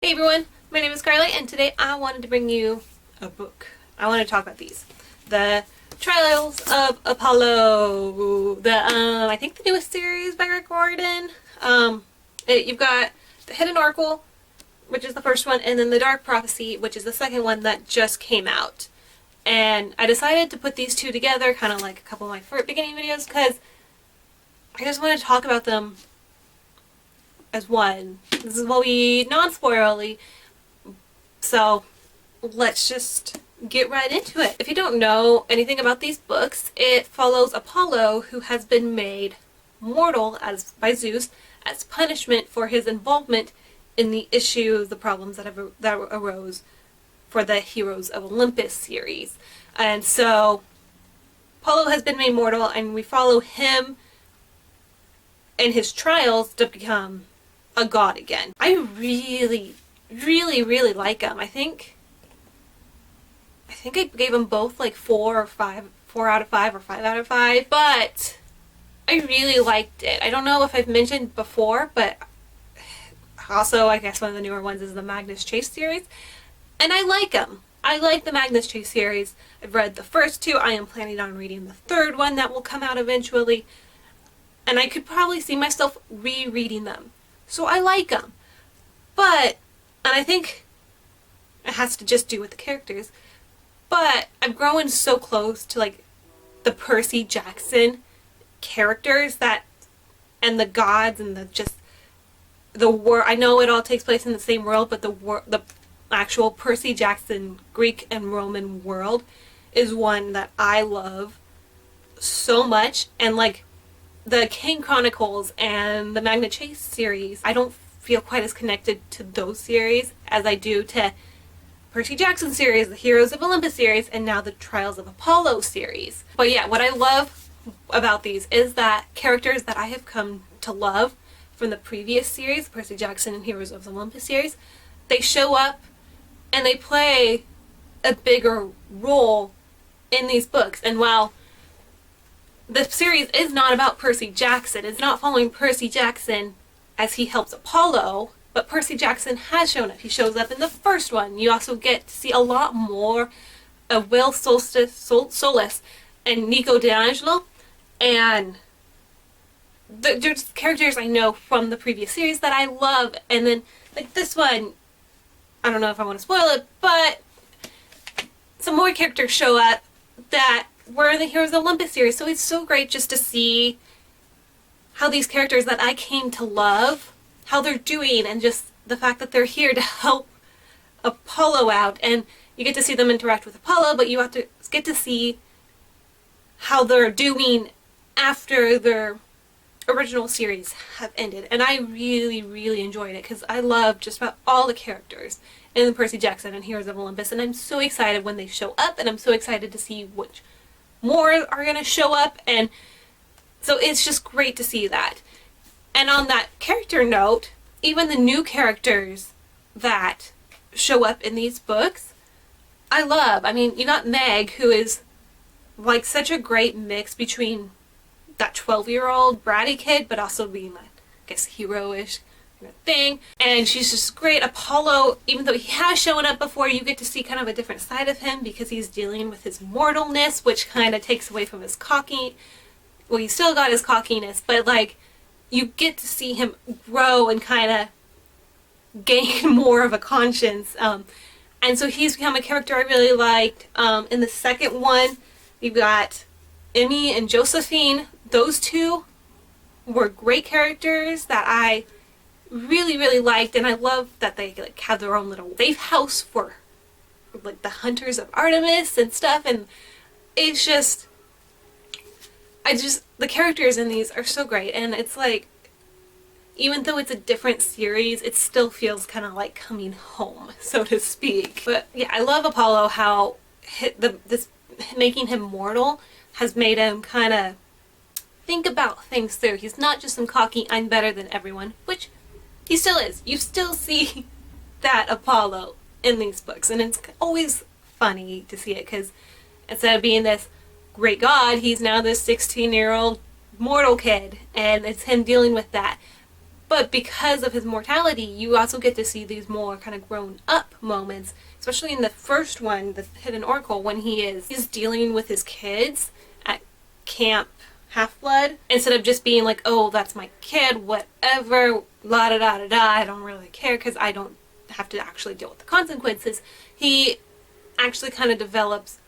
Hey everyone, my name is Carly, and today I wanted to bring you a book. I want to talk about these. The Trials of Apollo, I think the newest series by Rick Riordan. You've got The Hidden Oracle, which is the first one, and then The Dark Prophecy, which is the second one that just came out. And I decided to put these two together, kind of like a couple of my beginning videos, because I just want to talk about them as one. This is what we non-spoilerly, so let's just get right into it. If you don't know anything about these books, it follows Apollo, who has been made mortal by Zeus as punishment for his involvement in the problems that arose for the Heroes of Olympus series. And so Apollo has been made mortal, and we follow him and his trials to become a god again. I really like them. I think I gave them both like 4 out of 5 or 5 out of 5, but I really liked it. I don't know if I've mentioned before, but also I guess one of the newer ones is the Magnus Chase series, and I like them. I like the Magnus Chase series. I've read the first 2. I am planning on reading the 3rd one that will come out eventually, and I could probably see myself rereading them. So I like them. And I think it has to just do with the characters, but I'm growing so close to like the Percy Jackson characters and the gods and the world. I know it all takes place in the same world, but the actual Percy Jackson Greek and Roman world is one that I love so much. And like the King Chronicles and the Magnus Chase series, I don't feel quite as connected to those series as I do to Percy Jackson series, the Heroes of Olympus series, and now the Trials of Apollo series. But yeah, what I love about these is that characters that I have come to love from the previous series, Percy Jackson and Heroes of Olympus series, they show up and they play a bigger role in these books. And while the series is not about Percy Jackson, it's not following Percy Jackson as he helps Apollo, but Percy Jackson has shown up. He shows up in the first one. You also get to see a lot more of Will Solis and Nico D'Angelo, and there's characters I know from the previous series that I love. And then like this one, I don't know if I want to spoil it, but some more characters show up that were in the Heroes of Olympus series. So it's so great just to see how these characters that I came to love, how they're doing, and just the fact that they're here to help Apollo out. And you get to see them interact with Apollo, but you have to get to see how they're doing after their original series have ended. And I really enjoyed it because I love just about all the characters in the Percy Jackson and Heroes of Olympus, and I'm so excited when they show up, and I'm so excited to see which more are going to show up. And so it's just great to see that. And on that character note, even the new characters that show up in these books, I love. I mean, you got Meg, who is like such a great mix between that 12-year-old bratty kid, but also being like, I guess, heroish kind of thing. And she's just great. Apollo, even though he has shown up before, you get to see kind of a different side of him because he's dealing with his mortalness, which kind of takes away from his well, he's still got his cockiness, but like you get to see him grow and kind of gain more of a conscience. And so he's become a character I really liked. In the second one, you've got Emmy and Josephine. Those two were great characters that I really liked, and I love that they like have their own little safe house for like the hunters of Artemis and stuff. And it's just, the characters in these are so great, and it's like, even though it's a different series, it still feels kind of like coming home, so to speak. But yeah, I love Apollo, how this making him mortal has made him kind of think about things through. He's not just some cocky, I'm better than everyone, which he still is. You still see that Apollo in these books, and it's always funny to see it because instead of being this great god, he's now this 16-year-old mortal kid, and it's him dealing with that. But because of his mortality, you also get to see these more kind of grown up moments, especially in the first one, the Hidden Oracle, when he's dealing with his kids at Camp Half-Blood, instead of just being like, oh, that's my kid, whatever, la da da da da, I don't really care because I don't have to actually deal with the consequences. He actually kind of develops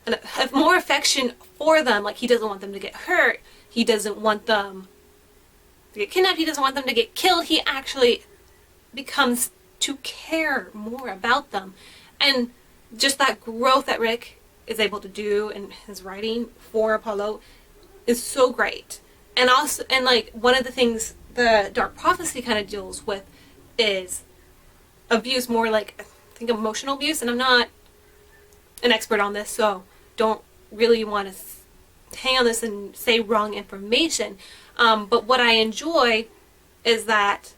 a more affection for them. Like, he doesn't want them to get hurt. He doesn't want them to get kidnapped. He doesn't want them to get killed. He actually becomes to care more about them. And just that growth that Rick is able to do in his writing for Apollo is so great. And also, and like, one of the things the Dark Prophecy kind of deals with is abuse, more like, I think, emotional abuse. And I'm not an expert on this, so don't really want to hang on this and say wrong information. But what I enjoy is that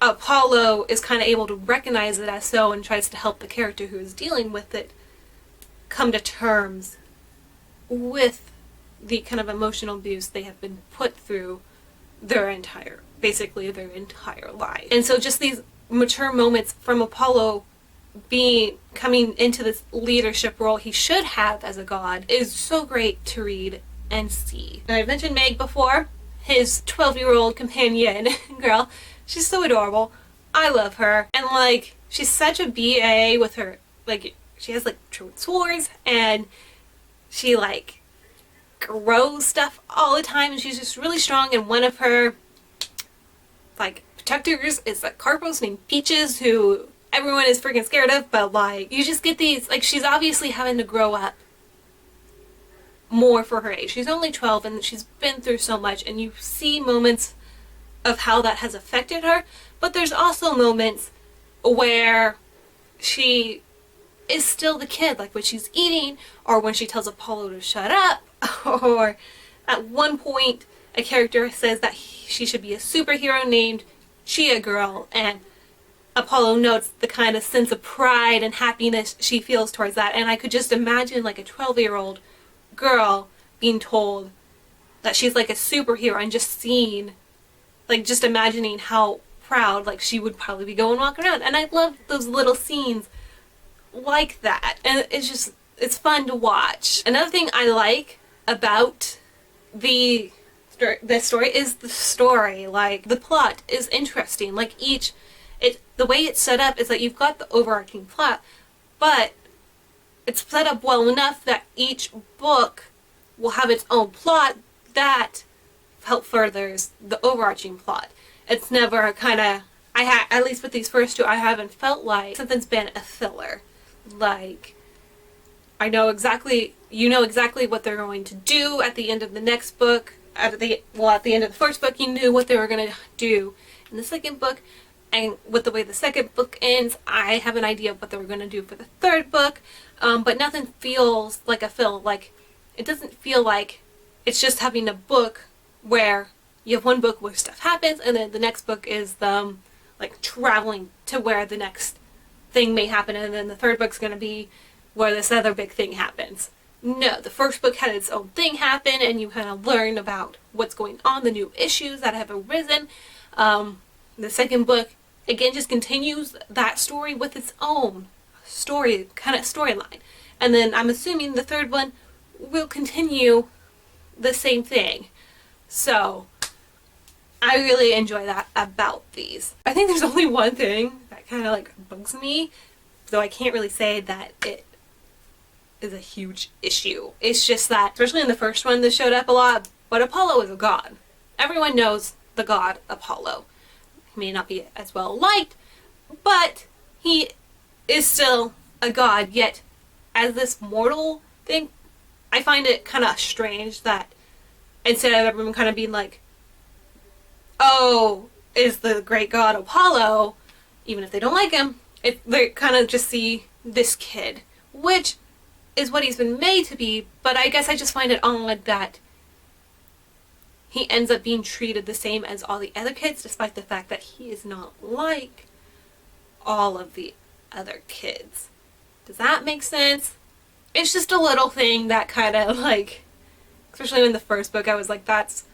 Apollo is kind of able to recognize it as so and tries to help the character who is dealing with it come to terms with the kind of emotional abuse they have been put through basically their entire life. And so just these mature moments from Apollo coming into this leadership role he should have as a god is so great to read and see. And I've mentioned Meg before, his 12-year-old companion girl. She's so adorable. I love her. And like, she's such a BA with her, like, she has like true swords, and she like grows stuff all the time, and she's just really strong. And one of her like protectors is a Carpos named Peaches, who everyone is freaking scared of, but like, you just get these, like, she's obviously having to grow up more for her age. She's only 12 and she's been through so much, and you see moments of how that has affected her, but there's also moments where she is still the kid, like when she's eating, or when she tells Apollo to shut up, or at one point a character says that she should be a superhero named Chia Girl, and Apollo notes the kind of sense of pride and happiness she feels towards that. And I could just imagine like a 12-year-old girl being told that she's like a superhero, and just seeing, like, just imagining how proud, like, she would probably be going walking around. And I love those little scenes like that, and it's fun to watch. Another thing I like about this story is the story. Like, the plot is interesting. Like, the way it's set up is that you've got the overarching plot, but it's set up well enough that each book will have its own plot that help furthers the overarching plot. It's never a kind of, at least with these first two, I haven't felt like something's been a filler. Like, you know exactly what they're going to do at the end of the next book. At the end of the first book, you knew what they were going to do in the second book. And with the way the second book ends, I have an idea of what they were going to do for the third book. But nothing feels like a fill. Like, it doesn't feel like it's just having a book where you have one book where stuff happens, and then the next book is them like traveling to where the next thing may happen, and then the third book's going to be where this other big thing happens. No, the first book had its own thing happen, and you kind of learn about what's going on, the new issues that have arisen. The second book, again, just continues that story with its own storyline. And then I'm assuming the third one will continue the same thing. So I really enjoy that about these. I think there's only one thing that kind of like bugs me, though I can't really say that it is a huge issue. It's just that, especially in the first one, this showed up a lot, but Apollo is a god. Everyone knows the god Apollo. He may not be as well liked, but he is still a god. Yet, as this mortal thing, I find it kind of strange that instead of everyone kind of being like, oh, is the great god Apollo, even if they don't like him, they kind of just see this kid, which is what he's been made to be. But I guess I just find it odd that he ends up being treated the same as all the other kids, despite the fact that he is not like all of the other kids. Does that make sense? It's just a little thing that kind of like, especially in the first book, I was like, that's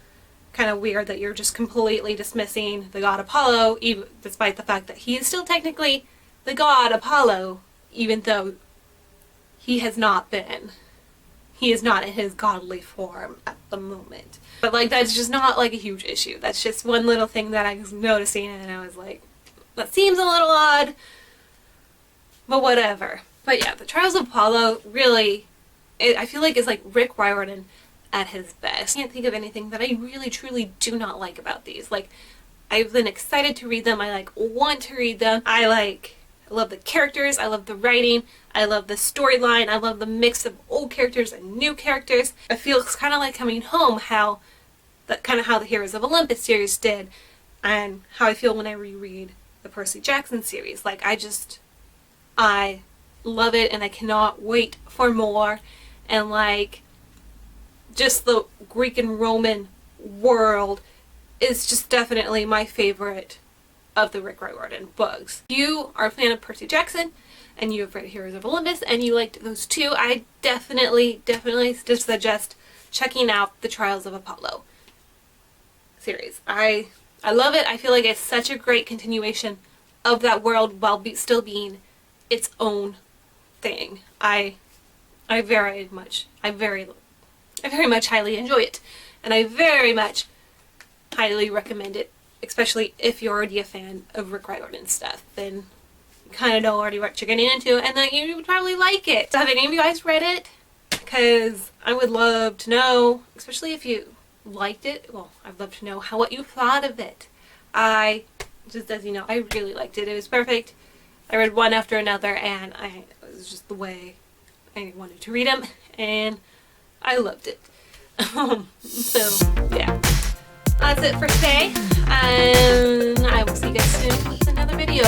kind of weird that you're just completely dismissing the god Apollo, even despite the fact that he is still technically the god Apollo, even though he has not been. He is not in his godly form at the moment. But like, that's just not like a huge issue. That's just one little thing that I was noticing, and I was like, that seems a little odd, but whatever. But yeah, the Trials of Apollo really, I feel like is like Rick Riordan at his best. I can't think of anything that I really truly do not like about these. Like, I've been excited to read them. I like want to read them. I love the characters. I love the writing. I love the storyline. I love the mix of old characters and new characters. I feel it's kind of like coming home, how the Heroes of Olympus series did, and how I feel when I reread the Percy Jackson series. Like, I love it, and I cannot wait for more. And like, just the Greek and Roman world is just definitely my favorite of the Rick Riordan books. If you are a fan of Percy Jackson and you have read Heroes of Olympus and you liked those two, I definitely just suggest checking out the Trials of Apollo series. I love it. I feel like it's such a great continuation of that world while still being its own thing. I very much highly enjoy it, and I very much highly recommend it, especially if you're already a fan of Rick Riordan stuff. Then you kind of know already what you're getting into, and that you would probably like it. Have any of you guys read it? Because I would love to know, especially if you liked it. Well, I'd love to know what you thought of it. Just as you know, I really liked it. It was perfect. I read one after another, and it was just the way I wanted to read them, and I loved it. So, yeah. That's it for today, and I will see you guys soon with another video.